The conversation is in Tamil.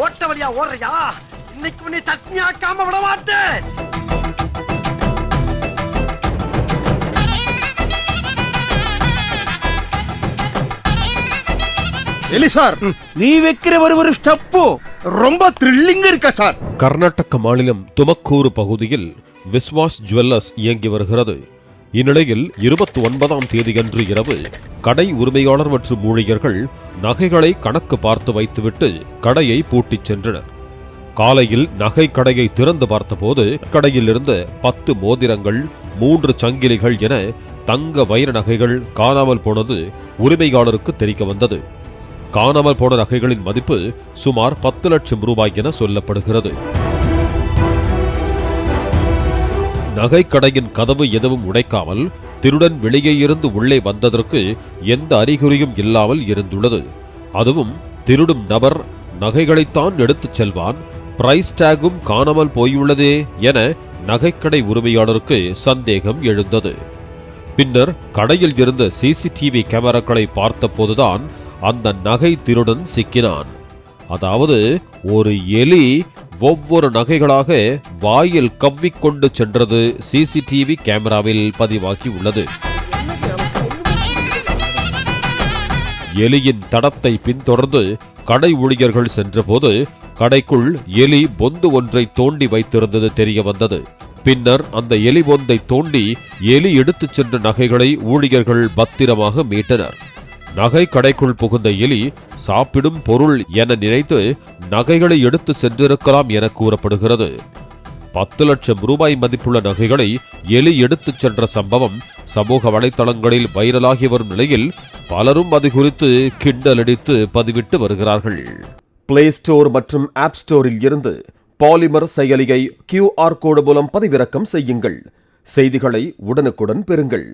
ஓட்ட வழியா ஓடுறியா? இன்னைக்கு நீ சட்னி ஆக்காம விட மாட்டேன். எலி சார், நீ வைக்கிற ஒரு ஸ்டெப் ரொம்ப த்ரில்லிங்கா இருக்கா சார். கர்நாடக மாநிலம் துமக்கூரு பகுதியில் விஸ்வாஸ் ஜுவல்லர்ஸ் இயங்கி வருகிறது. இந்நிலையில் 29ஆம் தேதியன்று இரவு கடை உரிமையாளர் மற்றும் ஊழியர்கள் நகைகளை கணக்கு பார்த்து வைத்துவிட்டு கடையை பூட்டிச் சென்றனர். காலையில் நகை கடையை திறந்து பார்த்தபோது கடையில் இருந்த 10 மோதிரங்கள், 3 சங்கிலிகள் என தங்க வைர நகைகள் காணாமல் போனது உரிமையாளருக்கு தெரிய வந்தது. காணாமல் போன நகைகளின் மதிப்பு சுமார் 10 லட்சம் ரூபாய் என சொல்லப்படுகிறது. நகைக்கடையின் கதவு எதுவும் உடைக்காமல் திருடன் வெளியே இருந்து உள்ளே வந்ததற்கு எந்த அறிகுறியும் இல்லாமல் இருந்துள்ளது. அதுவும் திருடும் நபர் நகைகளைத்தான் எடுத்துச் செல்வான், பிரைஸ் டாகும் காணாமல் போயுள்ளதே என நகைக்கடை உரிமையாளருக்கு சந்தேகம் எழுந்தது. பின்னர் கடையில் இருந்த சிசிடிவி கேமராக்களை பார்த்தபோதுதான் அந்த நகை திருடன் சிக்கினான். அதாவது ஒரு எலி ஒவ்வொரு நகைகளாக வாயில் கவ்விக்கொண்டு சென்றது சிசிடிவி கேமராவில் பதிவாகி உள்ளது. எலியின் தடத்தை பின்தொடர்ந்து கடை ஊழியர்கள் சென்றபோது கடைக்குள் எலி பொந்து ஒன்றை தோண்டி வைத்திருந்தது தெரிய வந்தது. பின்னர் அந்த எலி பொந்தை தோண்டி எலி எடுத்துச் சென்ற நகைகளை ஊழியர்கள் பத்திரமாக மீட்டனர். நகை கடைக்குள் புகுந்த எலி சாப்பிடும் பொருள் என நினைத்து நகைகளை எடுத்து சென்றிருக்கலாம் என கூறப்படுகிறது. 10 லட்சம் ரூபாய் மதிப்புள்ள நகைகளை எலி எடுத்துச் சென்ற சம்பவம் சமூக வலைதளங்களில் வைரலாகி வரும் நிலையில் பலரும் அது குறித்து கிண்டலடித்து பதிவிட்டு வருகிறார்கள். பிளே ஸ்டோர் மற்றும் ஆப் ஸ்டோரில் இருந்து பாலிமர் செயலியை QR கோடு மூலம் பதிவிறக்கம் செய்யுங்கள். செய்திகளை உடனுக்குடன் பெறுங்கள்.